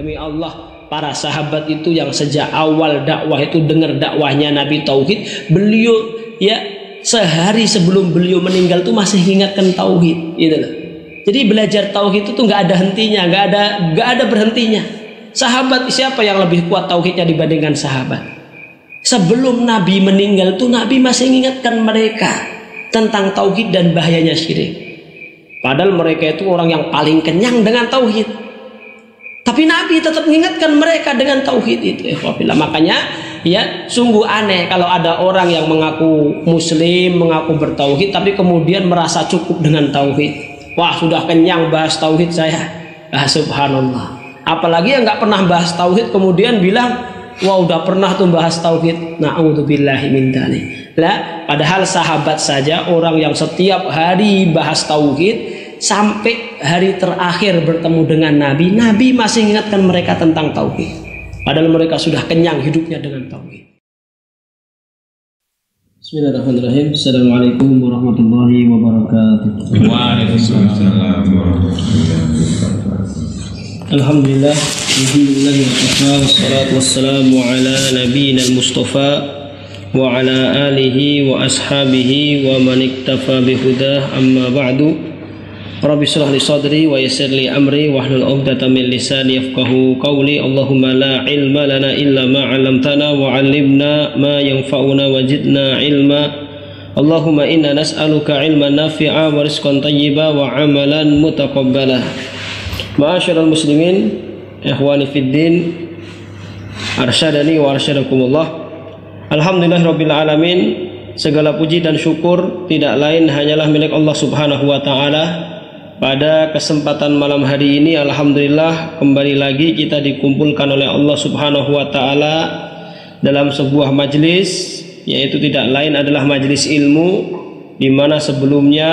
Demi Allah, para sahabat itu yang sejak awal dakwah itu dengar dakwahnya Nabi Tauhid, beliau ya sehari sebelum beliau meninggal tuh masih ingatkan Tauhid, gitu loh. Jadi belajar Tauhid itu tuh nggak ada hentinya, nggak ada berhentinya. Sahabat siapa yang lebih kuat Tauhidnya dibandingkan sahabat? Sebelum Nabi meninggal tuh Nabi masih mengingatkan mereka tentang Tauhid dan bahayanya syirik. Padahal mereka itu orang yang paling kenyang dengan Tauhid. Tapi Nabi tetap mengingatkan mereka dengan Tauhid itu. Makanya ya sungguh aneh kalau ada orang yang mengaku Muslim, mengaku bertauhid, tapi kemudian merasa cukup dengan Tauhid. Wah, sudah kenyang bahas Tauhid saya. Subhanallah. Apalagi yang nggak pernah bahas Tauhid kemudian bilang, wah udah pernah tuh bahas Tauhid. Na'udzubillahi min dzalik. Lah, padahal sahabat saja orang yang setiap hari bahas Tauhid, sampai hari terakhir bertemu dengan Nabi, Nabi masih ingatkan mereka tentang Tauhid. Padahal mereka sudah kenyang hidupnya dengan Tauhid. Bismillahirrahmanirrahim. Assalamualaikum warahmatullahi wabarakatuh. Waalaikumsalam warahmatullahi wabarakatuh. Alhamdulillah, alhamdulillah wassalatu wassalamu ala nabiyina al-mustafa wa ala alihi wa ashabihi wa man iktafa bihudah, amma ba'du. Rabbi shrah li sadri wa yassir li amri wahlul 'uqdatam min lisani yafqahu qawli. Allahumma la ilma lana illa ma 'allamtana wa 'allimna ma yanfa'una wa zidna ilma. Allahumma inna nas'aluka ilman nafi'a wa rizqan thayyiba wa 'amalan mutaqabbala. Ma'asyiral muslimin, ikhwani fid din, arsyadani wa arsyadakumullah. Alhamdulillahirabbil alamin. Segala puji dan syukur tidak lain hanyalah milik Allah Subhanahu wa taala. Pada kesempatan malam hari ini alhamdulillah kembali lagi kita dikumpulkan oleh Allah Subhanahu wa taala dalam sebuah majelis, yaitu tidak lain adalah majelis ilmu, di mana sebelumnya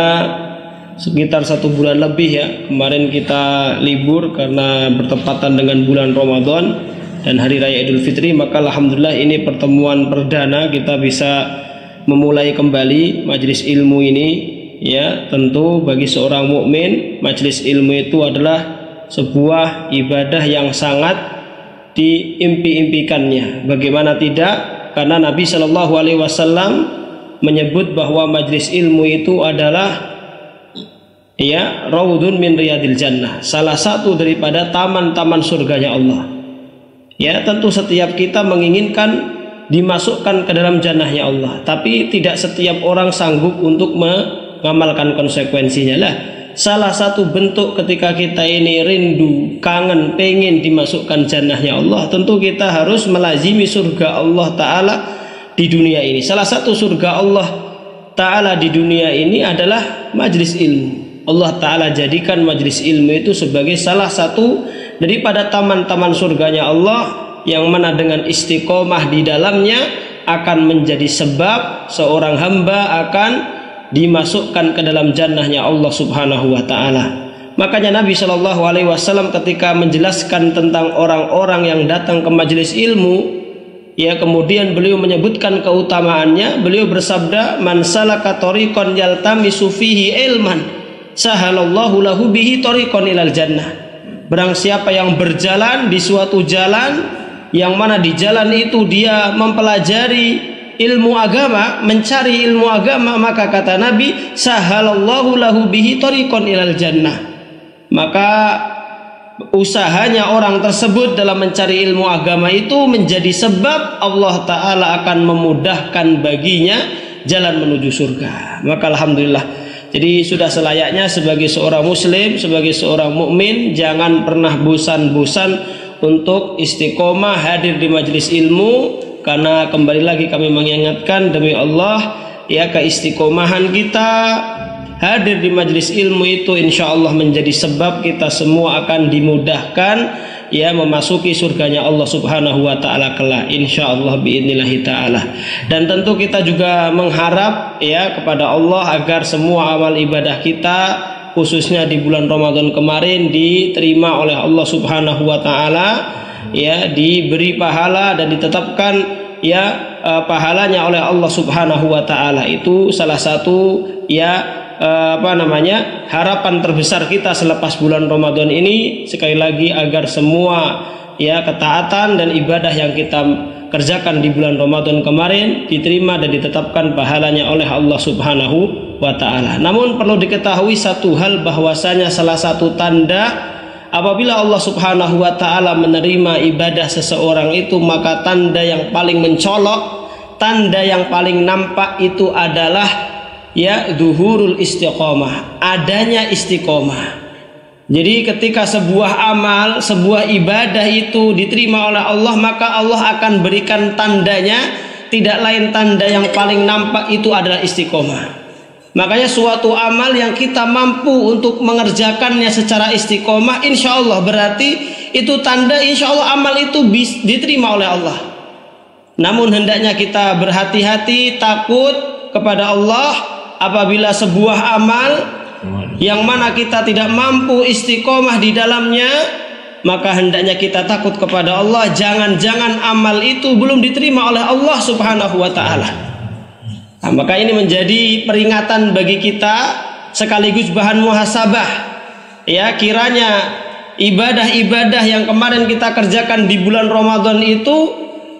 sekitar 1 bulan lebih ya, kemarin kita libur karena bertepatan dengan bulan Ramadan dan hari raya Idul Fitri, maka alhamdulillah ini pertemuan perdana kita bisa memulai kembali majelis ilmu ini. Ya, tentu bagi seorang mukmin majelis ilmu itu adalah sebuah ibadah yang sangat diimpi-impikannya. Bagaimana tidak? Karena Nabi Shallallahu Alaihi Wasallam menyebut bahwa majelis ilmu itu adalah ya raudun min riyadil jannah, salah satu daripada taman-taman surganya Allah. Ya, tentu setiap kita menginginkan dimasukkan ke dalam jannahnya Allah, tapi tidak setiap orang sanggup untuk mengamalkan konsekuensinya lah. Salah satu bentuk ketika kita ini rindu, kangen, pengen dimasukkan jannahnya Allah, tentu kita harus melazimi surga Allah Ta'ala di dunia ini. Salah satu surga Allah Ta'ala di dunia ini adalah majlis ilmu. Allah Ta'ala jadikan majlis ilmu itu sebagai salah satu daripada taman-taman surganya Allah, yang mana dengan istiqomah di dalamnya akan menjadi sebab seorang hamba akan dimasukkan ke dalam jannahnya Allah Subhanahu wa taala. Makanya Nabi Shallallahu Alaihi Wasallam ketika menjelaskan tentang orang-orang yang datang ke majelis ilmu, ya kemudian beliau menyebutkan keutamaannya. Beliau bersabda, "Man salaka tariqan yaltamisu fihi ilman, sahalallahu lahu bihi tariqan ilal jannah." Barang siapa yang berjalan di suatu jalan yang mana di jalan itu dia mempelajari ilmu agama, mencari ilmu agama, maka kata Nabi, sahalallahu lahu bihi tariqan ilal jannah. Maka usahanya orang tersebut dalam mencari ilmu agama itu menjadi sebab Allah Ta'ala akan memudahkan baginya jalan menuju surga. Maka alhamdulillah, jadi sudah selayaknya sebagai seorang muslim, sebagai seorang mukmin, jangan pernah bosan-bosan untuk istiqomah hadir di majelis ilmu. Karena kembali lagi kami mengingatkan, demi Allah ya, keistiqomahan kita hadir di majelis ilmu itu insya Allah menjadi sebab kita semua akan dimudahkan ya memasuki surganya Allah Subhanahu wa taala kelak, insya Allah biidnillahi taala. Dan tentu kita juga mengharap ya kepada Allah agar semua amal ibadah kita khususnya di bulan Ramadan kemarin diterima oleh Allah Subhanahu wa taala, ya diberi pahala dan ditetapkan ya pahalanya oleh Allah Subhanahu wa taala. Itu salah satu ya harapan terbesar kita selepas bulan Ramadan ini sekali lagi agar semua ya ketaatan dan ibadah yang kita kerjakan di bulan Ramadan kemarin diterima dan ditetapkan pahalanya oleh Allah Subhanahu wa taala. Namun perlu diketahui satu hal, bahwasanya salah satu tanda apabila Allah Subhanahu wa taala menerima ibadah seseorang itu, maka tanda yang paling mencolok, tanda yang paling nampak itu adalah ya zuhurul istiqomah, adanya istiqomah. Jadi ketika sebuah amal, sebuah ibadah itu diterima oleh Allah, maka Allah akan berikan tandanya, tidak lain tanda yang paling nampak itu adalah istiqomah. Makanya suatu amal yang kita mampu untuk mengerjakannya secara istiqomah, insya Allah berarti itu tanda insya Allah amal itu diterima oleh Allah. Namun hendaknya kita berhati-hati, takut kepada Allah apabila sebuah amal yang mana kita tidak mampu istiqomah di dalamnya, maka hendaknya kita takut kepada Allah, jangan-jangan amal itu belum diterima oleh Allah Subhanahu wa taala. Nah, maka ini menjadi peringatan bagi kita sekaligus bahan muhasabah. Ya, kiranya ibadah-ibadah yang kemarin kita kerjakan di bulan Ramadan itu,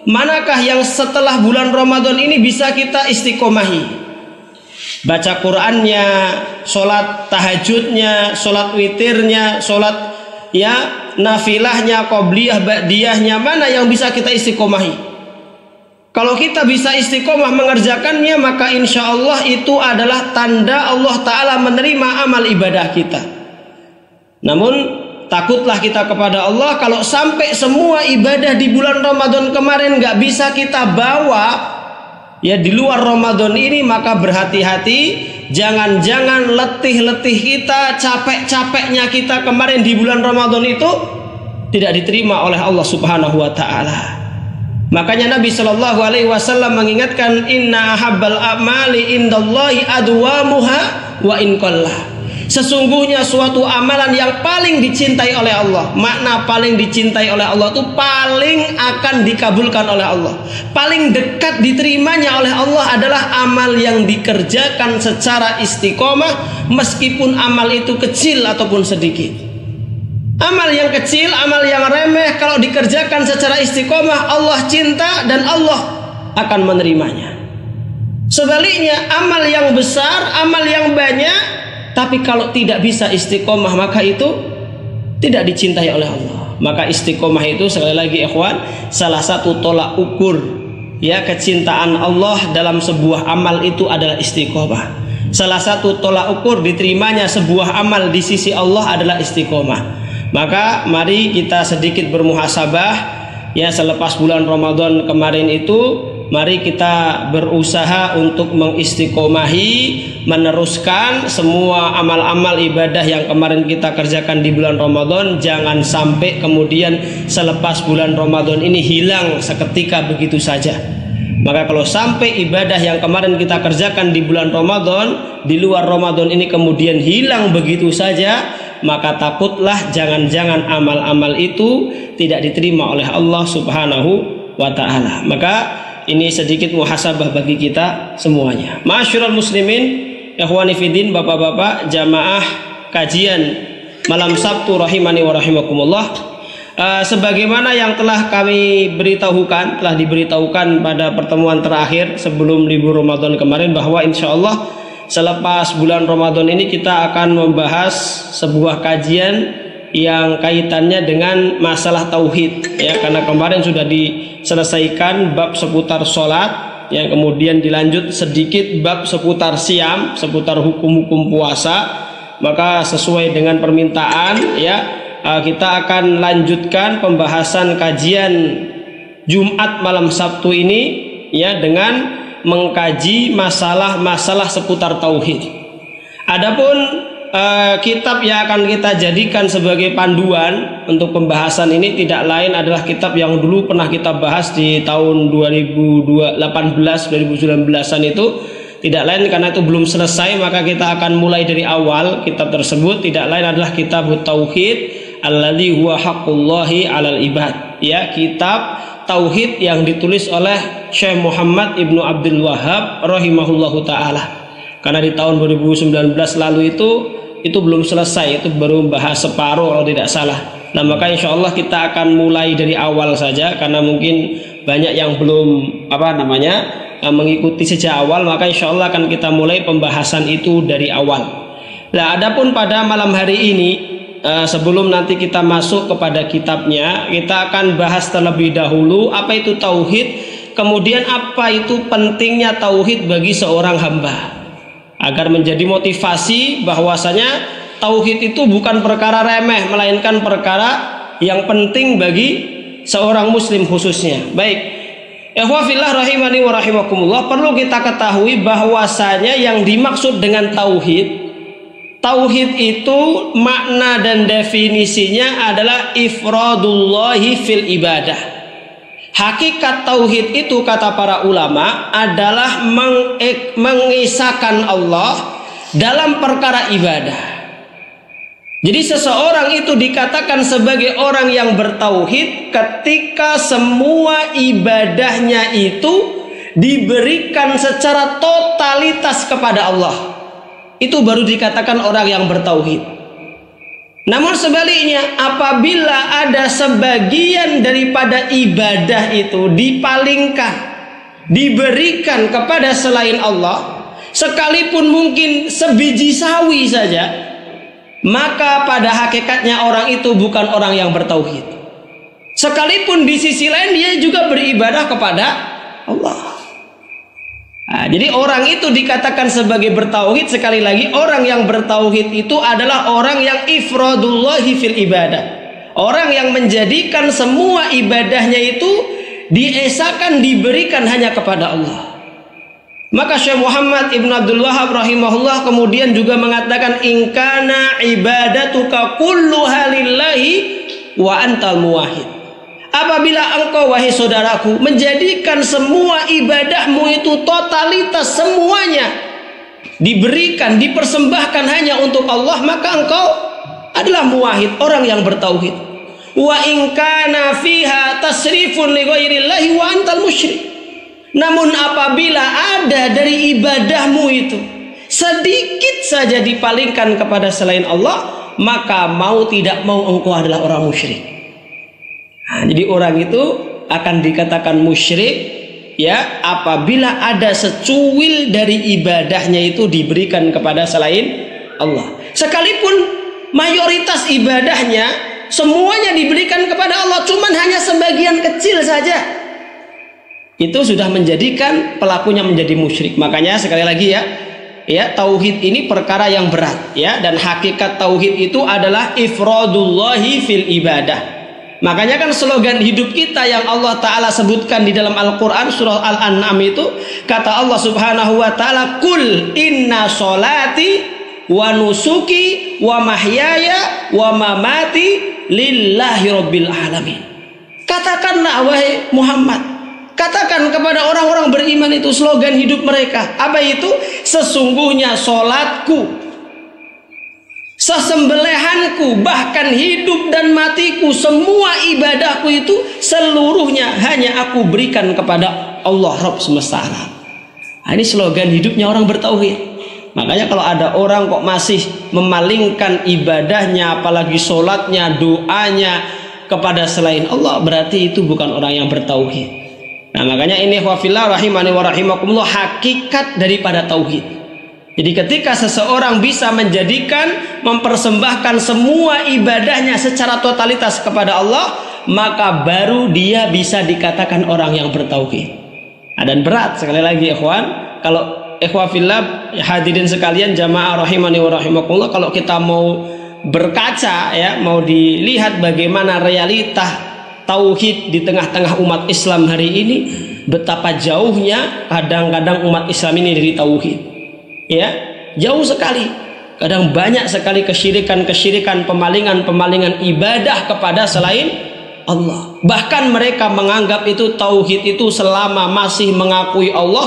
manakah yang setelah bulan Ramadan ini bisa kita istiqomahi? Baca Qur'annya, sholat tahajudnya, sholat witirnya, sholat ya nafilahnya, qobliyah, ba'diyahnya, mana yang bisa kita istiqomahi? Kalau kita bisa istiqomah mengerjakannya, maka insya Allah itu adalah tanda Allah Ta'ala menerima amal ibadah kita. Namun takutlah kita kepada Allah kalau sampai semua ibadah di bulan Ramadan kemarin gak bisa kita bawa ya di luar Ramadan ini, maka berhati-hati, jangan-jangan letih-letih kita, capek-capeknya kita kemarin di bulan Ramadan itu tidak diterima oleh Allah Subhanahu wa taala. Makanya Nabi Shallallahu alaihi wasallam mengingatkan, inna ahabbal a'mali indallahi adwamuha wa in qallah. Sesungguhnya suatu amalan yang paling dicintai oleh Allah, makna paling dicintai oleh Allah itu paling akan dikabulkan oleh Allah, paling dekat diterimanya oleh Allah adalah amal yang dikerjakan secara istiqomah, meskipun amal itu kecil ataupun sedikit. Amal yang kecil, amal yang remeh, kalau dikerjakan secara istiqomah, Allah cinta dan Allah akan menerimanya. Sebaliknya, amal yang besar, amal yang banyak, tapi kalau tidak bisa istiqomah, maka itu tidak dicintai oleh Allah. Maka istiqomah itu sekali lagi ikhwan, salah satu tolak ukur ya kecintaan Allah dalam sebuah amal itu adalah istiqomah. Salah satu tolak ukur diterimanya sebuah amal di sisi Allah adalah istiqomah. Maka mari kita sedikit bermuhasabah ya, selepas bulan Ramadan kemarin itu, mari kita berusaha untuk mengistiqomahi, meneruskan semua amal-amal ibadah yang kemarin kita kerjakan di bulan Ramadan. Jangan sampai kemudian selepas bulan Ramadan ini hilang seketika begitu saja. Maka kalau sampai ibadah yang kemarin kita kerjakan di bulan Ramadan, di luar Ramadan ini kemudian hilang begitu saja, maka takutlah jangan-jangan amal-amal itu tidak diterima oleh Allah Subhanahu wa ta'ala. Maka ini sedikit muhasabah bagi kita semuanya. Ma'asyiral muslimin, ikhwani fiddin, bapak-bapak jamaah kajian malam Sabtu rahimani wa rahimakumullah. Sebagaimana yang telah kami beritahukan, telah diberitahukan pada pertemuan terakhir sebelum libur Ramadan kemarin, bahwa insya Allah selepas bulan Ramadan ini kita akan membahas sebuah kajian yang kaitannya dengan masalah tauhid ya, karena kemarin sudah diselesaikan bab seputar sholat, yang kemudian dilanjut sedikit bab seputar siam, seputar hukum-hukum puasa. Maka sesuai dengan permintaan ya, kita akan lanjutkan pembahasan kajian Jumat malam Sabtu ini ya, dengan mengkaji masalah-masalah seputar tauhid. Adapun kitab yang akan kita jadikan sebagai panduan untuk pembahasan ini tidak lain adalah kitab yang dulu pernah kita bahas di tahun 2018-2019an itu. Tidak lain karena itu belum selesai, maka kita akan mulai dari awal kitab tersebut. Tidak lain adalah kitab tauhid alladzi huwa haqqullahi 'alal ibad ya, kitab tauhid yang ditulis oleh Syekh Muhammad Ibnu Abdul Wahhab rahimahullahu taala. Karena di tahun 2019 lalu itu belum selesai, itu baru bahas separuh kalau tidak salah. Nah, maka insya Allah kita akan mulai dari awal saja, karena mungkin banyak yang belum mengikuti sejak awal, maka insya Allah akan kita mulai pembahasan itu dari awal. Nah, adapun pada malam hari ini, sebelum nanti kita masuk kepada kitabnya, kita akan bahas terlebih dahulu apa itu tauhid, kemudian apa itu pentingnya tauhid bagi seorang hamba, agar menjadi motivasi bahwasanya tauhid itu bukan perkara remeh, melainkan perkara yang penting bagi seorang muslim khususnya. Baik, ikhwah fillah rahimani wa rahimakumullah, perlu kita ketahui bahwasanya yang dimaksud dengan tauhid itu makna dan definisinya adalah ifradullahi fil ibadah. Hakikat tauhid itu kata para ulama adalah mengesahkan Allah dalam perkara ibadah. Jadi seseorang itu dikatakan sebagai orang yang bertauhid ketika semua ibadahnya itu diberikan secara totalitas kepada Allah. Itu baru dikatakan orang yang bertauhid. Namun sebaliknya, apabila ada sebagian daripada ibadah itu dipalingkan, diberikan kepada selain Allah, sekalipun mungkin sebiji sawi saja, maka pada hakikatnya orang itu bukan orang yang bertauhid. Sekalipun di sisi lain dia juga beribadah kepada Allah. Nah, jadi orang itu dikatakan sebagai bertauhid. Sekali lagi, orang yang bertauhid itu adalah orang yang ifradullahi fil ibadah, orang yang menjadikan semua ibadahnya itu diesakan, diberikan hanya kepada Allah. Maka Syekh Muhammad Ibn Abdul Wahhab rahimahullah kemudian juga mengatakan, in kana ibadatuka kulluha lillahi wa antal muwahhid. Apabila engkau wahai saudaraku menjadikan semua ibadahmu itu totalitas semuanya diberikan, dipersembahkan hanya untuk Allah, maka engkau adalah muwahhid, orang yang bertauhid. Wa in kana fiha tasrifun li ghairillahi wa antal musyrik. Namun apabila ada dari ibadahmu itu sedikit saja dipalingkan kepada selain Allah, maka mau tidak mau engkau adalah orang musyrik. Nah, jadi orang itu akan dikatakan musyrik ya apabila ada secuil dari ibadahnya itu diberikan kepada selain Allah. Sekalipun mayoritas ibadahnya semuanya diberikan kepada Allah, cuman hanya sebagian kecil saja, itu sudah menjadikan pelakunya menjadi musyrik. Makanya sekali lagi ya tauhid ini perkara yang berat ya, dan hakikat tauhid itu adalah ifradullahi fil ibadah. Makanya kan slogan hidup kita yang Allah Ta'ala sebutkan di dalam Al-Quran surah Al-An'am itu, kata Allah Subhanahu wa Ta'ala, kul inna sholati wa nusuki wa mahyaya wa mamati lillahi rabbil alamin. Katakanlah wahai Muhammad, katakan kepada orang-orang beriman itu slogan hidup mereka. Apa itu? Sesungguhnya sholatku, sesembelihanku, bahkan hidup dan matiku, semua ibadahku itu seluruhnya hanya aku berikan kepada Allah Rabb semesta alam. Nah, ini slogan hidupnya orang bertauhid. Makanya kalau ada orang kok masih memalingkan ibadahnya, apalagi sholatnya, doanya kepada selain Allah, berarti itu bukan orang yang bertauhid. Nah, makanya ini wafillah rahimani wa rahimakumullah, hakikat daripada tauhid. Jadi ketika seseorang bisa menjadikan, mempersembahkan semua ibadahnya secara totalitas kepada Allah, maka baru dia bisa dikatakan orang yang bertauhid. Nah, dan berat sekali lagi ikhwan, kalau ikhwah fillah hadirin sekalian jamaah rahimani wa rahimakumullah, kalau kita mau berkaca ya, mau dilihat bagaimana realita tauhid di tengah-tengah umat Islam hari ini, betapa jauhnya kadang-kadang umat Islam ini dari tauhid. Ya, jauh sekali. Kadang banyak sekali kesyirikan-kesyirikan, pemalingan-pemalingan ibadah kepada selain Allah. Bahkan mereka menganggap itu tauhid itu selama masih mengakui Allah,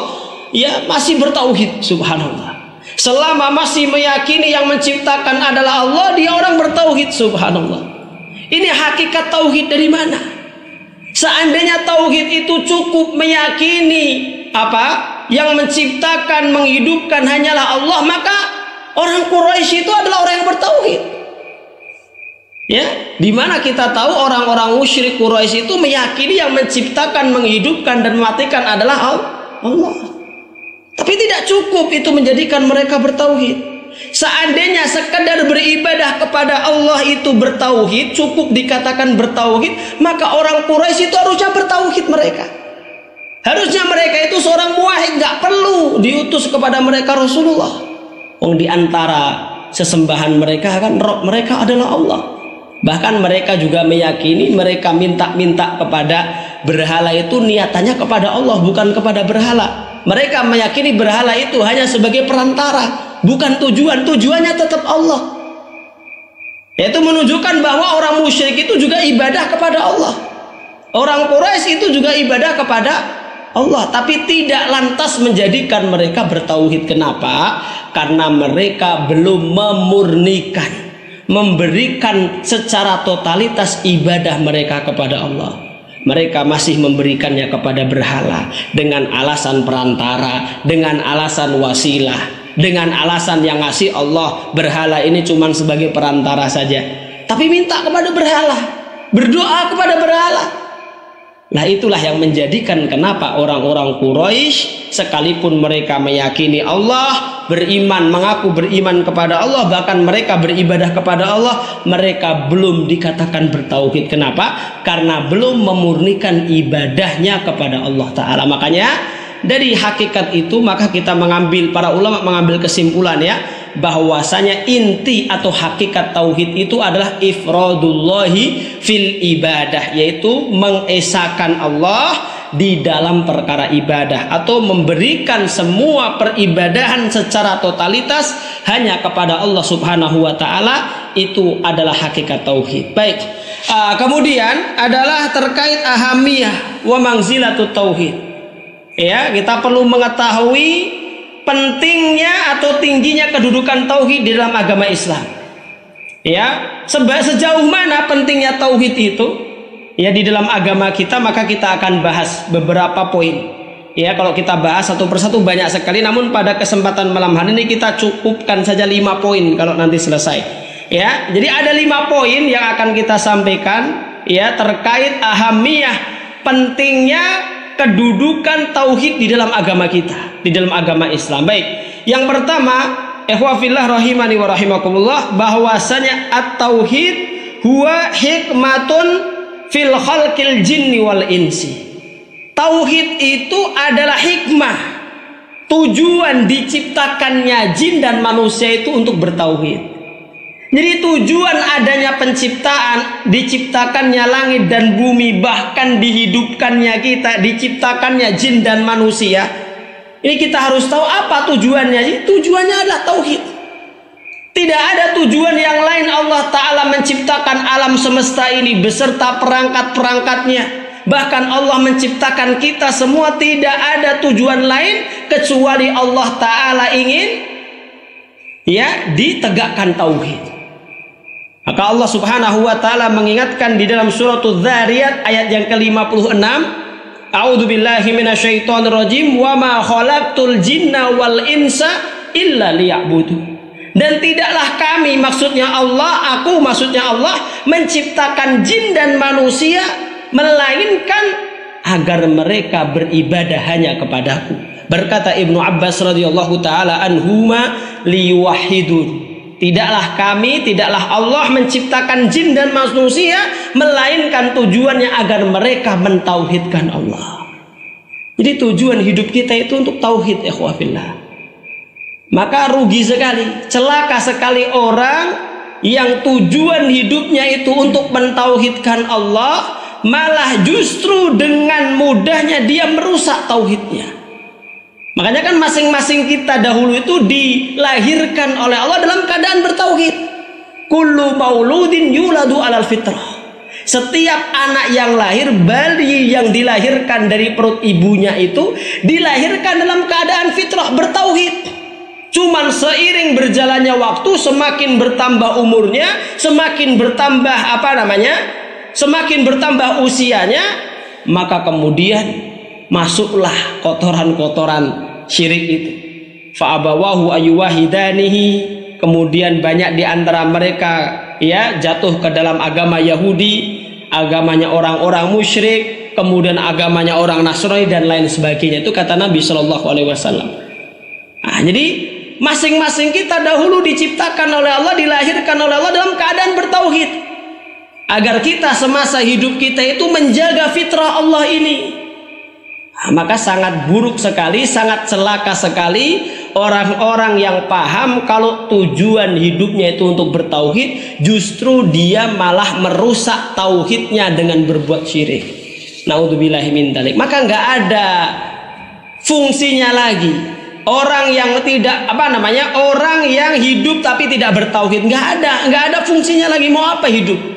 ya masih bertauhid, subhanallah. Selama masih meyakini yang menciptakan adalah Allah, dia orang bertauhid, subhanallah. Ini hakikat tauhid dari mana? Seandainya tauhid itu cukup meyakini yang menciptakan, menghidupkan hanyalah Allah, maka orang Quraisy itu adalah orang yang bertauhid. Ya, di mana kita tahu orang-orang musyrik Quraisy itu meyakini yang menciptakan, menghidupkan dan mematikan adalah Allah. Tapi tidak cukup itu menjadikan mereka bertauhid. Seandainya sekedar beribadah kepada Allah itu bertauhid, cukup dikatakan bertauhid, maka orang Quraisy itu harusnya bertauhid mereka. Harusnya mereka itu seorang muwahhid, nggak perlu diutus kepada mereka Rasulullah. Di antara sesembahan mereka kan Rabb mereka adalah Allah. Bahkan mereka juga meyakini mereka minta-minta kepada berhala itu niatannya kepada Allah, bukan kepada berhala. Mereka meyakini berhala itu hanya sebagai perantara, bukan tujuan. Tujuannya tetap Allah. Yaitu menunjukkan bahwa orang musyrik itu juga ibadah kepada Allah. Orang Quraisy itu juga ibadah kepada Allah, tapi tidak lantas menjadikan mereka bertauhid. Kenapa? Karena mereka belum memurnikan, memberikan secara totalitas ibadah mereka kepada Allah. Mereka masih memberikannya kepada berhala dengan alasan perantara, dengan alasan wasilah, dengan alasan yang ngasih Allah. Berhala ini cuma sebagai perantara saja, tapi minta kepada berhala, berdoa kepada berhala. Nah, itulah yang menjadikan kenapa orang-orang Quraisy sekalipun mereka meyakini Allah, beriman, mengaku beriman kepada Allah, bahkan mereka beribadah kepada Allah, mereka belum dikatakan bertauhid. Kenapa? Karena belum memurnikan ibadahnya kepada Allah Ta'ala. Makanya dari hakikat itu maka kita mengambil, para ulama mengambil kesimpulan ya, bahwasanya inti atau hakikat tauhid itu adalah ifradullahi fil ibadah, yaitu mengesahkan Allah di dalam perkara ibadah, atau memberikan semua peribadahan secara totalitas hanya kepada Allah Subhanahu wa taala. Itu adalah hakikat tauhid. Baik. Kemudian adalah terkait ahamiyah wa manzilatut tauhid. Ya, kita perlu mengetahui pentingnya atau tingginya kedudukan tauhid di dalam agama Islam. Ya, sejauh mana pentingnya tauhid itu ya di dalam agama kita, maka kita akan bahas beberapa poin. Ya, kalau kita bahas satu persatu banyak sekali, namun pada kesempatan malam hari ini kita cukupkan saja 5 poin kalau nanti selesai. Ya, jadi ada 5 poin yang akan kita sampaikan ya terkait ahamiyah, pentingnya kedudukan tauhid di dalam agama kita, di dalam agama Islam. Baik, yang pertama, ikhwah fillah rahimani wa rahimakumullah, bahwasanya at-tauhid huwa hikmatun fil khalqil jinni wal insi. Tauhid itu adalah hikmah, tujuan diciptakannya jin dan manusia itu untuk bertauhid. Jadi tujuan adanya penciptaan, diciptakannya langit dan bumi, bahkan dihidupkannya kita, diciptakannya jin dan manusia. Ini kita harus tahu apa tujuannya. Tujuannya adalah tauhid. Tidak ada tujuan yang lain. Allah Ta'ala menciptakan alam semesta ini beserta perangkat-perangkatnya. Bahkan Allah menciptakan kita semua, tidak ada tujuan lain kecuali Allah Ta'ala ingin ya ditegakkan tauhid. Maka Allah Subhanahu wa taala mengingatkan di dalam surah Adz-Dzariyat ayat yang ke-56, A'udzubillahi minasyaitonirrajim, wa ma khalaqtul jinna wal insa illa liya'budun. Dan tidaklah kami, maksudnya Allah, aku maksudnya Allah, menciptakan jin dan manusia melainkan agar mereka beribadah hanya kepadaku. Berkata Ibnu Abbas radhiyallahu taala anhuma, liyuwahhidun. Tidaklah kami, tidaklah Allah menciptakan jin dan manusia melainkan tujuannya agar mereka mentauhidkan Allah. Jadi tujuan hidup kita itu untuk tauhid, ikhwah fillah. Maka rugi sekali, celaka sekali orang yang tujuan hidupnya itu untuk mentauhidkan Allah, malah justru dengan mudahnya dia merusak tauhidnya. Makanya kan masing-masing kita dahulu itu dilahirkan oleh Allah dalam keadaan bertauhid. Kullu mauludin yuladu alal fitrah. Setiap anak yang lahir, bayi yang dilahirkan dari perut ibunya itu dilahirkan dalam keadaan fitrah, bertauhid. Cuman seiring berjalannya waktu, semakin bertambah umurnya, semakin bertambah semakin bertambah usianya, maka kemudian masuklah kotoran-kotoran syirik itu. Fa'abawahu ayyuwahidanihi, kemudian banyak di antara mereka ya jatuh ke dalam agama Yahudi, agamanya orang-orang musyrik, kemudian agamanya orang Nasrani dan lain sebagainya. Itu kata Nabi Shallallahu Alaihi Wasallam. Nah, jadi masing-masing kita dahulu diciptakan oleh Allah, dilahirkan oleh Allah dalam keadaan bertauhid, agar kita semasa hidup kita itu menjaga fitrah Allah ini. Nah, maka sangat buruk sekali, sangat celaka sekali orang-orang yang paham kalau tujuan hidupnya itu untuk bertauhid, justru dia malah merusak tauhidnya dengan berbuat syirik. Naudzubillahi min dzalik. Maka nggak ada fungsinya lagi orang yang tidak orang yang hidup tapi tidak bertauhid. Nggak ada fungsinya lagi. Mau apa hidup?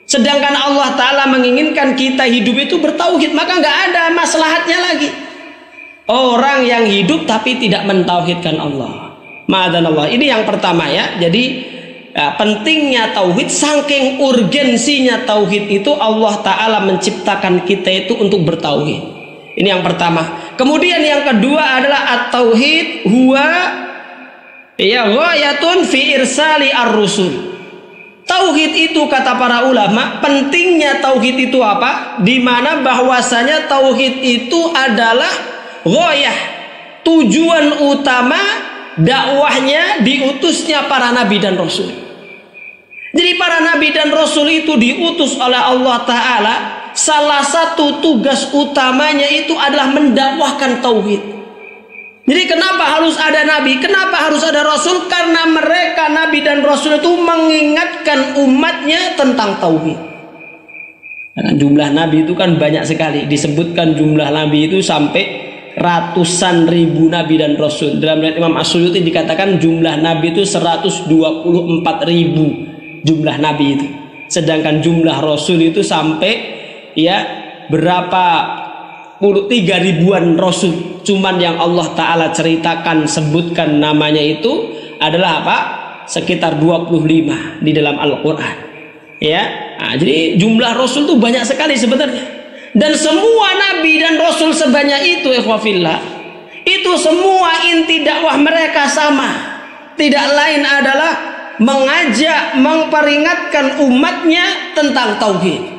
Sedangkan Allah Ta'ala menginginkan kita hidup itu bertauhid, maka nggak ada maslahatnya lagi orang yang hidup tapi tidak mentauhidkan Allah. Ma'adzallah. Ini yang pertama ya. Jadi pentingnya tauhid, saking urgensinya tauhid itu Allah Ta'ala menciptakan kita itu untuk bertauhid. Ini yang pertama. Kemudian yang kedua adalah at-tauhid huwa ya ghayatun fi irsali ar-rusul. Tauhid itu kata para ulama, pentingnya tauhid itu apa? Di mana bahwasanya tauhid itu adalah ghayah, tujuan utama dakwahnya, diutusnya para nabi dan rasul. Jadi para nabi dan rasul itu diutus oleh Allah Ta'ala, salah satu tugas utamanya itu adalah mendakwahkan tauhid. Jadi kenapa harus ada nabi? Kenapa harus ada rasul? Karena mereka nabi dan rasul itu mengingatkan umatnya tentang tauhid. Karena jumlah nabi itu kan banyak sekali. Disebutkan jumlah nabi itu sampai ratusan ribu nabi dan rasul. Dalam riwayat Imam As-Suyuti dikatakan jumlah nabi itu 124 ribu jumlah nabi itu. Sedangkan jumlah rasul itu sampai ya berapa 3 ribuan rasul. Cuman yang Allah Ta'ala ceritakan, sebutkan namanya itu adalah apa? Sekitar 25 di dalam Al-Quran ya. Nah, jadi jumlah rasul itu banyak sekali sebenarnya. Dan semua nabi dan rasul sebanyak itu ikhwafillah, itu semua inti dakwah mereka sama, tidak lain adalah mengajak, memperingatkan umatnya tentang tauhid.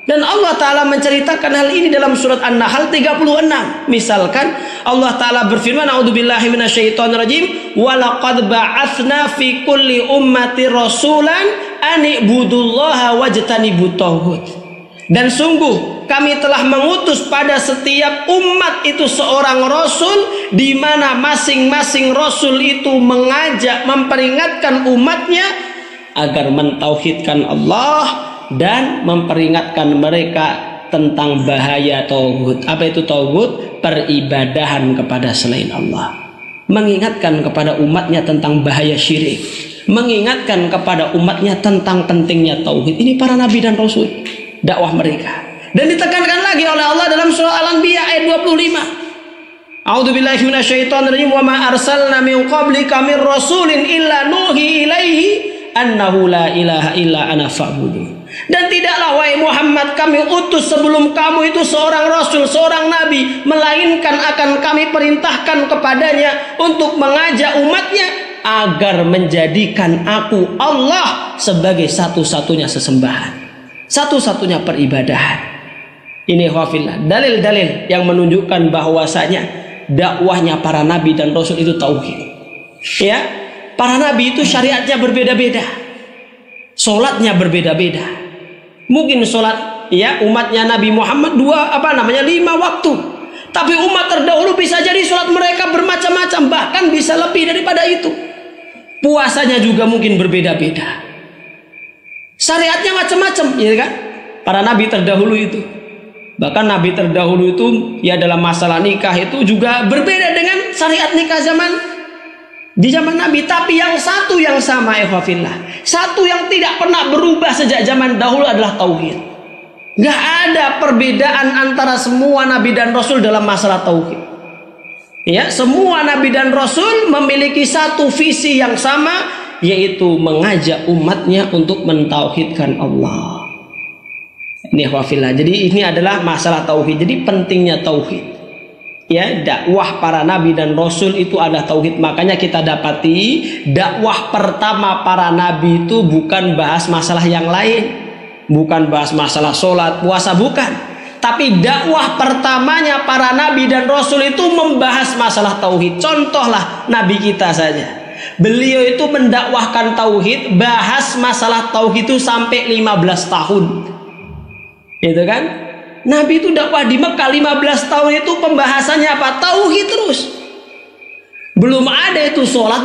Dan Allah Ta'ala menceritakan hal ini dalam surat An-Nahl 36. Misalkan Allah Ta'ala berfirman, a'udzubillahi minasyaitonirrajim, walaqad ba'atsna fi kulli ummati rasulan an ibudullaha wajtanibut taghut. Dan sungguh kami telah mengutus pada setiap umat itu seorang rasul, di mana masing-masing rasul itu mengajak, memperingatkan umatnya agar mentauhidkan Allah dan memperingatkan mereka tentang bahaya tauhid. Apa itu tauhid? Peribadahan kepada selain Allah. Mengingatkan kepada umatnya tentang bahaya syirik. Mengingatkan kepada umatnya tentang pentingnya tauhid. Ini para nabi dan rasul, dakwah mereka. Dan ditekankan lagi oleh Allah dalam surah Al-Anbiya ayat 25. A'udzubillahi minasyaitonirrajim, wa ma arsalna min qablika min rasulin illa nuhi ilaihi annahu la ilaha illa ana fa'budun. Dan tidaklah wahai Muhammad kami utus sebelum kamu itu seorang rasul, seorang nabi, melainkan akan kami perintahkan kepadanya untuk mengajak umatnya agar menjadikan aku Allah sebagai satu-satunya sesembahan, satu-satunya peribadahan. Ini khawafillah, dalil-dalil yang menunjukkan bahwasanya dakwahnya para nabi dan rasul itu tauhid. Ya, para nabi itu syariatnya berbeda-beda, sholatnya berbeda-beda. Mungkin sholat ya umatnya Nabi Muhammad 5 waktu, tapi umat terdahulu bisa jadi sholat mereka bermacam-macam, bahkan bisa lebih daripada itu. Puasanya juga mungkin berbeda-beda, syariatnya macam-macam, ya kan? Para nabi terdahulu itu, bahkan nabi terdahulu itu ya dalam masalah nikah itu juga berbeda dengan syariat nikah di zaman Nabi. Tapi yang satu yang sama ikhwafillah, satu yang tidak pernah berubah sejak zaman dahulu adalah tauhid. Gak ada perbedaan antara semua nabi dan rasul dalam masalah tauhid. Ya, semua nabi dan rasul memiliki satu visi yang sama, yaitu mengajak umatnya untuk mentauhidkan Allah. Ini ikhwafillah. Jadi ini adalah masalah tauhid. Jadi pentingnya tauhid. ya, dakwah para nabi dan rasul itu adalah tauhid. Makanya kita dapati dakwah pertama para nabi itu bukan bahas masalah yang lain, bukan bahas masalah sholat, puasa, bukan. Tapi dakwah pertamanya para nabi dan rasul itu membahas masalah tauhid. Contohlah nabi kita saja. Beliau itu mendakwahkan tauhid, bahas masalah tauhid itu sampai 15 tahun. Itu kan? Nabi itu dakwah di Mekah 15 tahun itu pembahasannya apa? Tauhid terus. Belum ada itu sholat,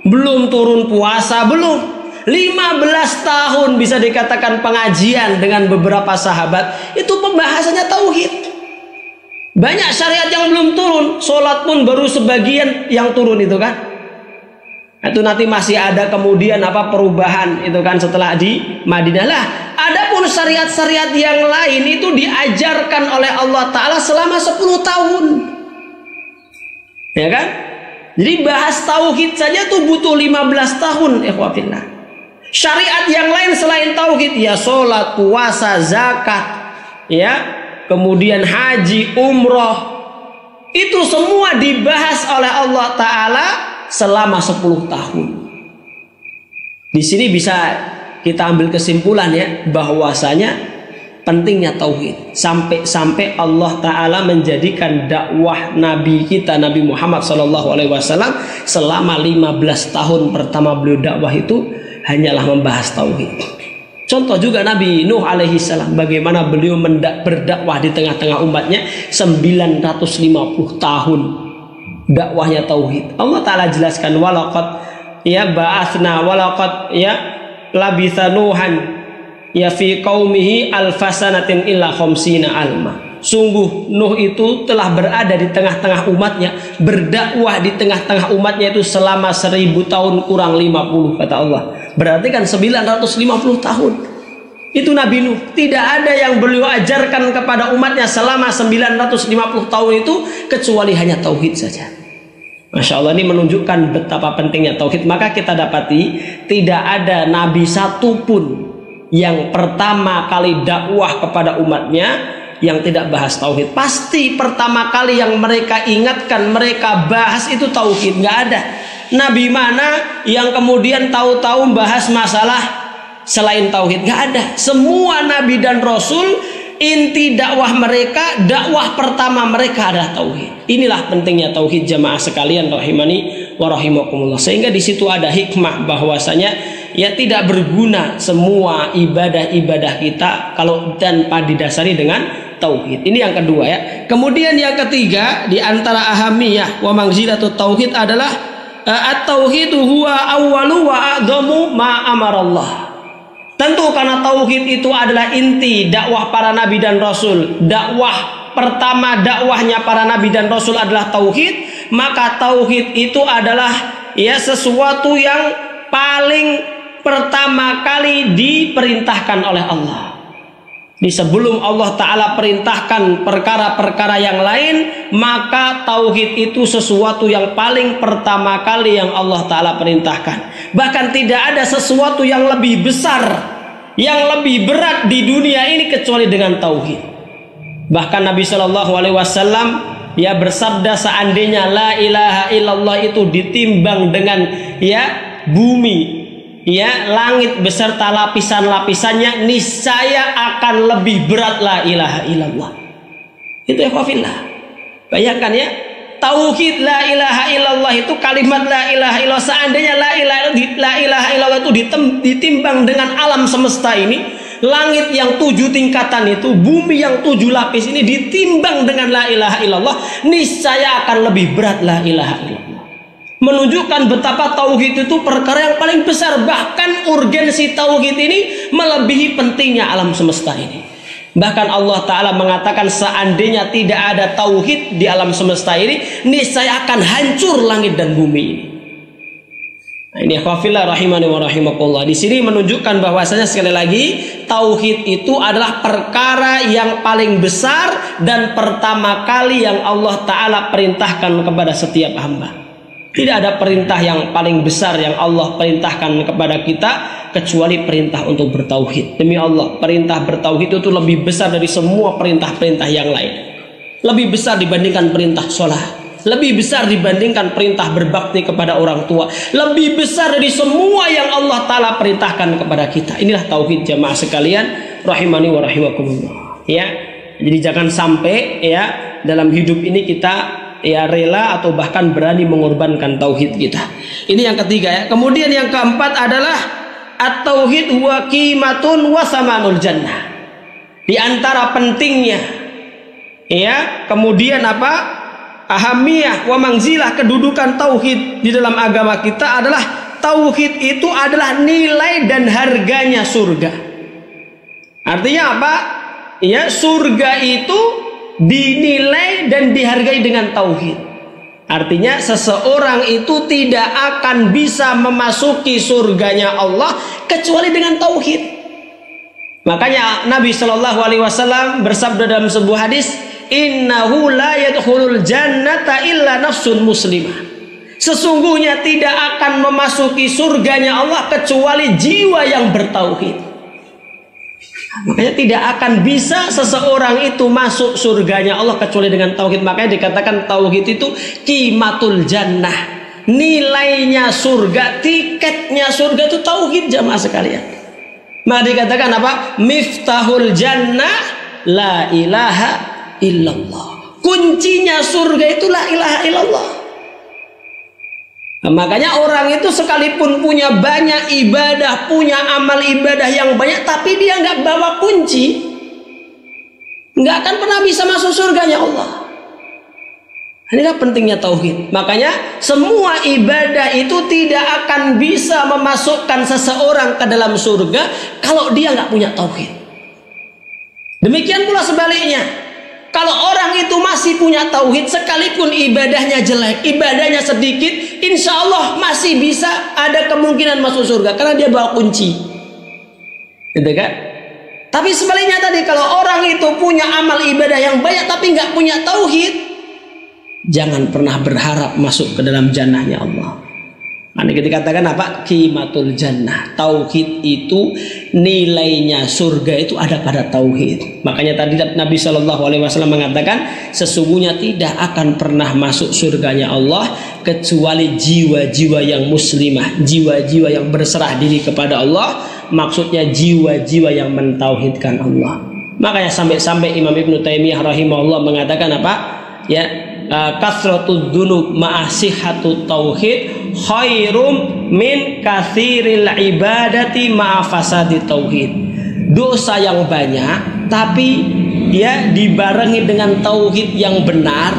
belum turun puasa, belum. 15 tahun bisa dikatakan pengajian dengan beberapa sahabat, itu pembahasannya tauhid. Banyak syariat yang belum turun, sholat pun baru sebagian yang turun itu kan. Itu nanti masih ada kemudian perubahan itu kan setelah di Madinah lah. Adapun syariat-syariat yang lain itu diajarkan oleh Allah Ta'ala selama 10 tahun, ya kan? Jadi bahas tauhid saja tuh butuh 15 tahun. Ikhwafillah. Syariat yang lain selain tauhid, ya sholat, puasa, zakat, ya, kemudian haji, umroh, itu semua dibahas oleh Allah Ta'ala selama 10 tahun. Di sini bisa kita ambil kesimpulan ya, bahwasanya pentingnya tauhid. Sampai Allah Ta'ala menjadikan dakwah Nabi kita, Nabi Muhammad SAW, selama 15 tahun pertama beliau dakwah itu hanyalah membahas tauhid. Contoh juga Nabi Nuh alaihi salam, bagaimana beliau berdakwah di tengah-tengah umatnya 950 tahun. Dakwahnya tauhid. Allah Ta'ala jelaskan, walaqad ya ba'atsna walaqad ya labitha nuhan ya fi qaumihi alfasanatin illa khamsina alma. Sungguh Nuh itu telah berada di tengah-tengah umatnya, berdakwah di tengah-tengah umatnya itu selama 1000 tahun kurang 50, kata Allah. Berarti kan 950 tahun. Itu Nabi Nuh. Tidak ada yang beliau ajarkan kepada umatnya selama 950 tahun itu kecuali hanya tauhid saja. Masya Allah, ini menunjukkan betapa pentingnya tauhid. Maka kita dapati tidak ada nabi satupun yang pertama kali dakwah kepada umatnya yang tidak bahas tauhid. Pasti pertama kali yang mereka ingatkan, mereka bahas itu tauhid. Nggak ada nabi mana yang kemudian tahu-tahu bahas masalah selain tauhid. Nggak ada. Semua nabi dan rasul, inti dakwah mereka, dakwah pertama mereka adalah tauhid. Inilah pentingnya tauhid, jamaah sekalian rahimani wa rahimakumullah. Sehingga di situ ada hikmah bahwasanya ya tidak berguna semua ibadah-ibadah kita kalau tanpa didasari dengan tauhid. Ini yang kedua ya. Kemudian yang ketiga di antara ahamiyah wa manzilatut tauhid adalah at-tauhidu huwa awwalu wa a'dhamu ma amarallah. Tentu karena tauhid itu adalah inti dakwah para nabi dan rasul. Dakwah pertama dakwahnya para nabi dan rasul adalah tauhid, maka tauhid itu adalah ya sesuatu yang paling pertama kali diperintahkan oleh Allah. Di sebelum Allah Ta'ala perintahkan perkara-perkara yang lain, maka tauhid itu sesuatu yang paling pertama kali yang Allah Ta'ala perintahkan. Bahkan tidak ada sesuatu yang lebih besar, yang lebih berat di dunia ini kecuali dengan tauhid. Bahkan Nabi SAW ya bersabda, seandainya la ilaha illallah itu ditimbang dengan ya bumi, ya langit beserta lapisan-lapisannya, niscaya akan lebih berat la ilaha illallah. Itu ya khafillah. Bayangkan ya, tauhid la ilaha illallah itu, kalimat la ilaha illallah, seandainya la ilaha illallah itu ditimbang dengan alam semesta ini, langit yang 7 tingkatan itu, bumi yang 7 lapis ini ditimbang dengan la ilaha illallah, niscaya akan lebih berat la ilaha illallah. Menunjukkan betapa tauhid itu perkara yang paling besar. Bahkan urgensi tauhid ini melebihi pentingnya alam semesta ini. Bahkan Allah Ta'ala mengatakan, seandainya tidak ada tauhid di alam semesta ini, niscaya akan hancur langit dan bumi ini. Nah, ini khafillah rahimani wa rahimakumullah. Di sini menunjukkan bahwasanya sekali lagi tauhid itu adalah perkara yang paling besar dan pertama kali yang Allah Ta'ala perintahkan kepada setiap hamba. Tidak ada perintah yang paling besar yang Allah perintahkan kepada kita kecuali perintah untuk bertauhid. Demi Allah, perintah bertauhid itu lebih besar dari semua perintah-perintah yang lain. lebih besar dibandingkan perintah sholat, lebih besar dibandingkan perintah berbakti kepada orang tua, lebih besar dari semua yang Allah Ta'ala perintahkan kepada kita. Inilah tauhid jamaah sekalian rahimani wa rahimakumullah. Ya, jadi jangan sampai ya dalam hidup ini kita ya rela atau bahkan berani mengorbankan tauhid kita. Ini yang ketiga ya. Kemudian yang keempat adalah at-tauhid huwa qimatun wa samanul jannah. Di antara pentingnya ya, kemudian apa? Ahamiyah wa mangzilah, kedudukan tauhid di dalam agama kita adalah tauhid itu adalah nilai dan harganya surga. Artinya apa? Ya, surga itu dinilai dan dihargai dengan tauhid. Artinya seseorang itu tidak akan bisa memasuki surganya Allah kecuali dengan tauhid. Makanya Nabi Shallallahu Alaihi Wasallam bersabda dalam sebuah hadis, innahu la yadkhulul jannata illa nafsun muslimah. Sesungguhnya tidak akan memasuki surganya Allah kecuali jiwa yang bertauhid. Makanya tidak akan bisa seseorang itu masuk surganya Allah kecuali dengan tauhid. Makanya dikatakan tauhid itu qimatul jannah, nilainya surga, tiketnya surga itu tauhid jamaah sekalian. Maka dikatakan apa? Miftahul jannah la ilaha illallah. Kuncinya surga itu la ilaha illallah. Nah, makanya orang itu sekalipun punya banyak ibadah, punya amal ibadah yang banyak, tapi dia nggak bawa kunci, nggak akan pernah bisa masuk surganya Allah. Inilah pentingnya tauhid. Makanya semua ibadah itu tidak akan bisa memasukkan seseorang ke dalam surga kalau dia nggak punya tauhid. Demikian pula sebaliknya, kalau orang itu masih punya tauhid, sekalipun ibadahnya jelek, ibadahnya sedikit, insya Allah masih bisa ada kemungkinan masuk surga karena dia bawa kunci. Gitu kan? Tapi sebaliknya tadi, kalau orang itu punya amal ibadah yang banyak tapi nggak punya tauhid, jangan pernah berharap masuk ke dalam jannahnya Allah. Nah, ini dikatakan apa? Qimatul jannah. Tauhid itu nilainya surga itu ada pada tauhid. Makanya tadi Nabi Shallallahu Alaihi Wasallam mengatakan sesungguhnya tidak akan pernah masuk surganya Allah kecuali jiwa-jiwa yang muslimah, jiwa-jiwa yang berserah diri kepada Allah. Maksudnya jiwa-jiwa yang mentauhidkan Allah. Makanya sampai Imam Ibnu Taimiyah rahimahullah mengatakan apa? Ya, kasratud dzunub ma'asihhatut tauhid khairum min katsiril ibadati ma'afasadi tauhid. Dosa yang banyak tapi ya dibarengi dengan tauhid yang benar,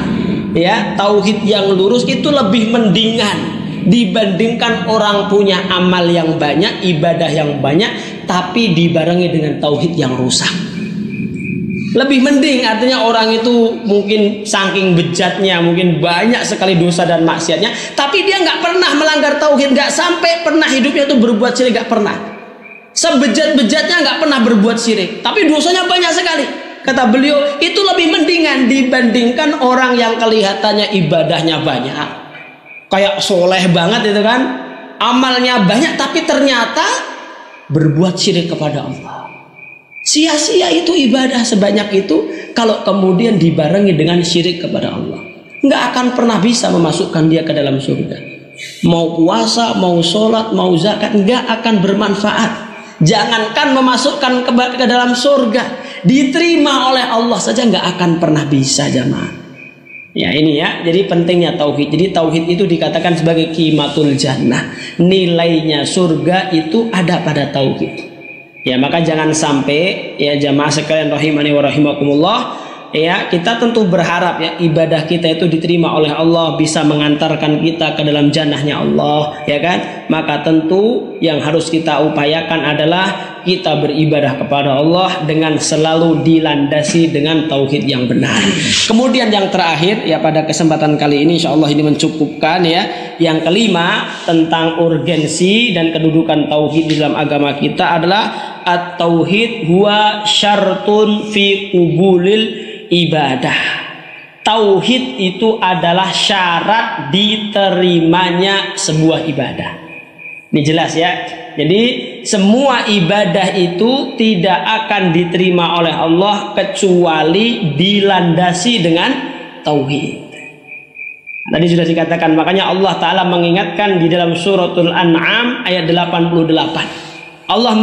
ya, tauhid yang lurus itu lebih mendingan dibandingkan orang punya amal yang banyak, ibadah yang banyak tapi dibarengi dengan tauhid yang rusak. Lebih mending, artinya orang itu mungkin saking bejatnya, mungkin banyak sekali dosa dan maksiatnya, tapi dia nggak pernah melanggar tauhid, nggak sampai pernah hidupnya itu berbuat syirik, nggak pernah. Sebejat-bejatnya nggak pernah berbuat syirik, tapi dosanya banyak sekali. Kata beliau, itu lebih mendingan dibandingkan orang yang kelihatannya ibadahnya banyak, kayak soleh banget itu kan, amalnya banyak, tapi ternyata berbuat syirik kepada Allah. Sia-sia itu ibadah sebanyak itu kalau kemudian dibarengi dengan syirik kepada Allah. Nggak akan pernah bisa memasukkan dia ke dalam surga. Mau puasa, mau sholat, mau zakat, nggak akan bermanfaat. Jangankan memasukkan ke dalam surga, diterima oleh Allah saja nggak akan pernah bisa jamaah. Ya ini ya, jadi pentingnya tauhid. Jadi tauhid itu dikatakan sebagai qimatul jannah. Nilainya surga itu ada pada tauhid. Ya, maka jangan sampai ya jamaah sekalian rahimani wa rahimakumullah, ya kita tentu berharap ya ibadah kita itu diterima oleh Allah, bisa mengantarkan kita ke dalam jannahnya Allah, ya kan? Maka tentu yang harus kita upayakan adalah kita beribadah kepada Allah dengan selalu dilandasi dengan tauhid yang benar. Kemudian yang terakhir ya pada kesempatan kali ini insyaallah ini mencukupkan ya. Yang kelima tentang urgensi dan kedudukan tauhid di dalam agama kita adalah at-tauhid huwa syartun fi qubulil ibadah. Tauhid itu adalah syarat diterimanya sebuah ibadah. Ini jelas ya. Jadi semua ibadah itu tidak akan diterima oleh Allah kecuali dilandasi dengan tauhid. Tadi sudah dikatakan, makanya Allah Ta'ala mengingatkan di dalam suratul An'am ayat 88. Allah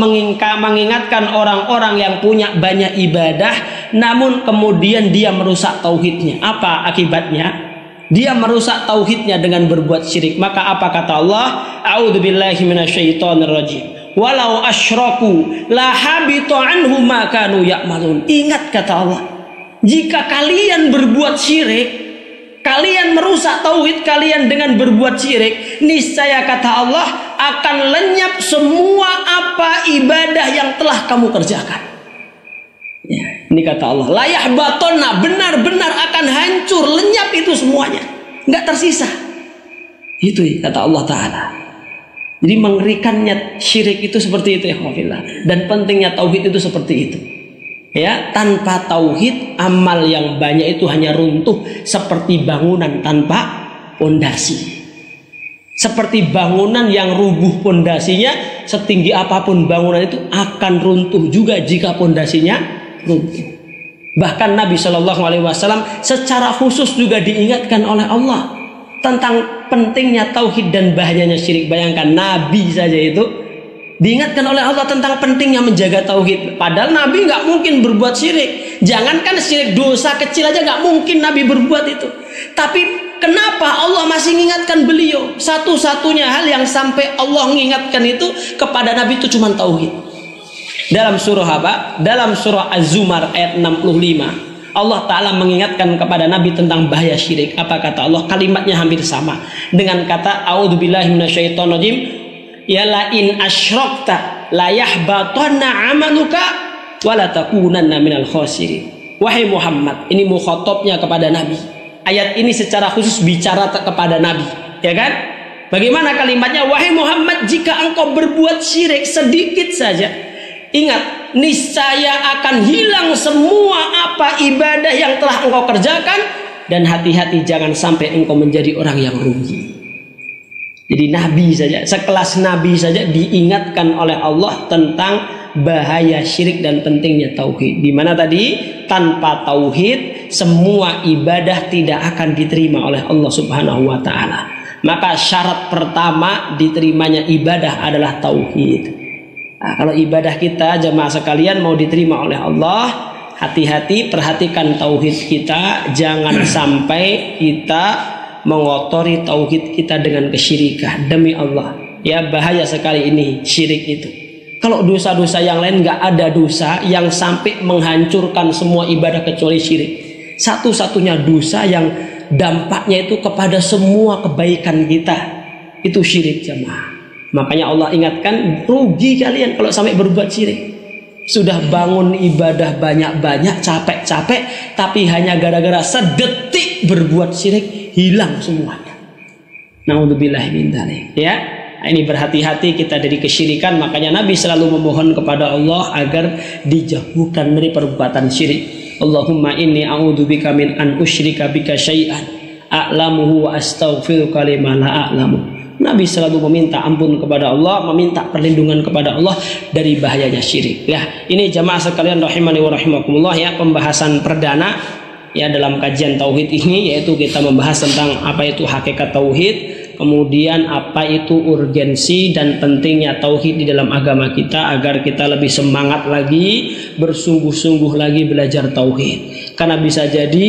mengingatkan orang-orang yang punya banyak ibadah namun kemudian dia merusak tauhidnya. Apa akibatnya? Dia merusak tauhidnya dengan berbuat syirik. Maka apa kata Allah? A'udzubillahi minasyaitonirrajim. Walau asyraku la habita anhum ma kanu ya'malun. Ingat kata Allah, jika kalian berbuat syirik, kalian merusak tauhid kalian dengan berbuat syirik, niscaya kata Allah akan lenyap semua apa ibadah yang telah kamu kerjakan. Ya, ini kata Allah, la yahbatonna, benar-benar akan hancur, lenyap itu semuanya, nggak tersisa. Itu kata Allah Ta'ala. Jadi mengerikannya syirik itu seperti itu ya khawfillah. Dan pentingnya tauhid itu seperti itu. Ya, tanpa tauhid amal yang banyak itu hanya runtuh seperti bangunan tanpa pondasi. Seperti bangunan yang rubuh pondasinya, setinggi apapun bangunan itu akan runtuh juga jika pondasinya runtuh. Bahkan Nabi Shallallahu Alaihi Wasallam secara khusus juga diingatkan oleh Allah tentang pentingnya tauhid dan bahayanya syirik. Bayangkan Nabi saja itu diingatkan oleh Allah tentang pentingnya menjaga tauhid. Padahal Nabi nggak mungkin berbuat syirik. Jangankan syirik, dosa kecil aja nggak mungkin Nabi berbuat itu. Tapi kenapa Allah masih mengingatkan beliau? Satu-satunya hal yang sampai Allah mengingatkan itu kepada Nabi itu cuma tauhid. Dalam surah apa? Dalam surah Az-Zumar ayat 65, Allah Ta'ala mengingatkan kepada Nabi tentang bahaya syirik. Apa kata Allah? Kalimatnya hampir sama dengan kata a'udzubillahi minasyaitonirrajim, ya la in asyrakta la yahbatanna 'amaluka wa la takunanna minal khasirin. Wahai Muhammad, ini mukhatabnya kepada Nabi. Ayat ini secara khusus bicara kepada Nabi, ya kan? Bagaimana kalimatnya? Wahai Muhammad, jika engkau berbuat syirik sedikit saja, ingat, niscaya akan hilang semua apa ibadah yang telah engkau kerjakan, dan hati-hati jangan sampai engkau menjadi orang yang rugi. Jadi Nabi saja, sekelas Nabi saja diingatkan oleh Allah tentang bahaya syirik dan pentingnya tauhid. Di mana tadi tanpa tauhid semua ibadah tidak akan diterima oleh Allah Subhanahu wa taala. Maka syarat pertama diterimanya ibadah adalah tauhid. Nah, kalau ibadah kita jemaah sekalian mau diterima oleh Allah, hati-hati perhatikan tauhid kita, jangan sampai kita mengotori tauhid kita dengan kesyirikan. Demi Allah, ya bahaya sekali ini syirik itu. Kalau dosa-dosa yang lain nggak ada dosa yang sampai menghancurkan semua ibadah kecuali syirik. Satu-satunya dosa yang dampaknya itu kepada semua kebaikan kita itu syirik jemaah. Makanya Allah ingatkan, rugi kalian kalau sampai berbuat syirik. Sudah bangun ibadah banyak-banyak, capek-capek, tapi hanya gara-gara sedetik berbuat syirik, hilang semuanya. Na'udzubillahi min dzalik. Ya, ini berhati-hati kita dari kesyirikan. Makanya Nabi selalu memohon kepada Allah agar dijauhkan dari perbuatan syirik. Allahumma inni a'udzubika min an usyrika bika syai'an a'lamuhu wa astaghfiruka lima la a'lamu. Nabi selalu meminta ampun kepada Allah, meminta perlindungan kepada Allah dari bahayanya syirik. Ya, ini jamaah sekalian rahimani wa rahimakumullah, ya, pembahasan perdana ya dalam kajian tauhid ini, yaitu kita membahas tentang apa itu hakikat tauhid, kemudian apa itu urgensi dan pentingnya tauhid di dalam agama kita agar kita lebih semangat lagi, bersungguh-sungguh lagi belajar tauhid. Karena bisa jadi,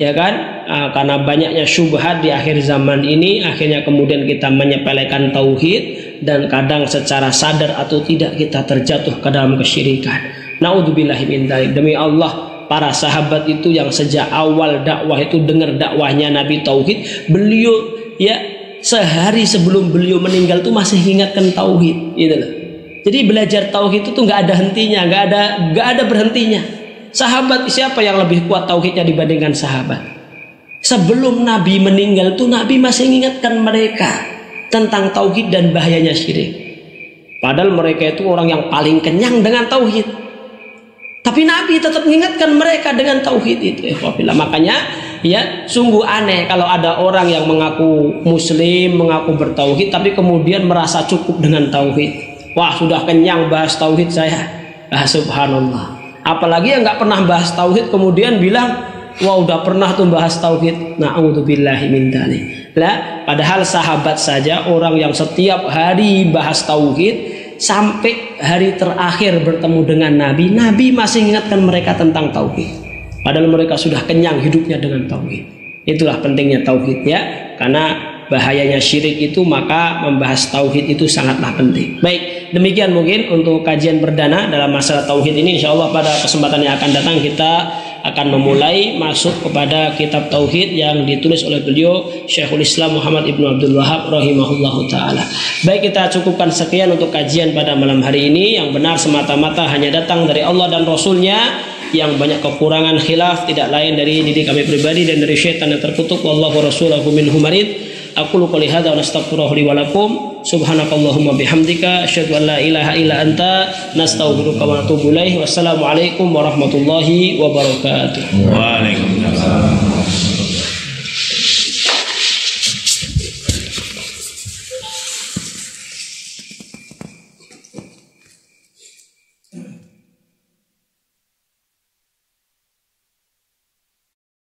ya kan, karena banyaknya syubhat di akhir zaman ini, akhirnya kemudian kita menyepelekan tauhid dan kadang secara sadar atau tidak kita terjatuh ke dalam kesyirikan. Na'udzubillahi min dzalik. Demi Allah, para sahabat itu yang sejak awal dakwah itu dengar dakwahnya Nabi tauhid, beliau ya sehari sebelum beliau meninggal itu masih ingatkan tauhid, gitu loh. Jadi belajar tauhid itu nggak ada hentinya, nggak ada berhentinya. Sahabat siapa yang lebih kuat tauhidnya dibandingkan sahabat? Sebelum Nabi meninggal itu Nabi masih mengingatkan mereka tentang tauhid dan bahayanya syirik. Padahal mereka itu orang yang paling kenyang dengan tauhid. Tapi Nabi tetap mengingatkan mereka dengan tauhid itu. Makanya ya sungguh aneh kalau ada orang yang mengaku muslim, mengaku bertauhid, tapi kemudian merasa cukup dengan tauhid. Wah, sudah kenyang bahas tauhid saya. Subhanallah. Apalagi yang nggak pernah bahas tauhid kemudian bilang, wah udah pernah tuh bahas tauhid. Na'udzubillahi min dzalik. Lah, padahal sahabat saja orang yang setiap hari bahas tauhid sampai hari terakhir bertemu dengan Nabi, Nabi masih ingatkan mereka tentang tauhid. Padahal mereka sudah kenyang hidupnya dengan tauhid. Itulah pentingnya tauhid ya, karena bahayanya syirik itu, maka membahas tauhid itu sangatlah penting. Baik, demikian mungkin untuk kajian perdana dalam masalah tauhid ini. Insyaallah pada kesempatan yang akan datang kita akan memulai masuk kepada kitab tauhid yang ditulis oleh beliau Syekhul Islam Muhammad Ibnu Abdul Wahab rahimahullahu taala. Baik, kita cukupkan sekian untuk kajian pada malam hari ini. Yang benar semata-mata hanya datang dari Allah dan Rasulnya. Yang banyak kekurangan khilaf tidak lain dari diri kami pribadi dan dari syaitan yang terkutuk. Wallahu rasulahu minhu marid. Aqulu qouli hadza wa astaghfirullaha li wa lakum. Subhanakallahumma bihamdika asyhadu an la ilaha illa anta nastaghfiruka wa natubu ilaik. Wassalamualaikum warahmatullahi wabarakatuh. Waalaikumsalam.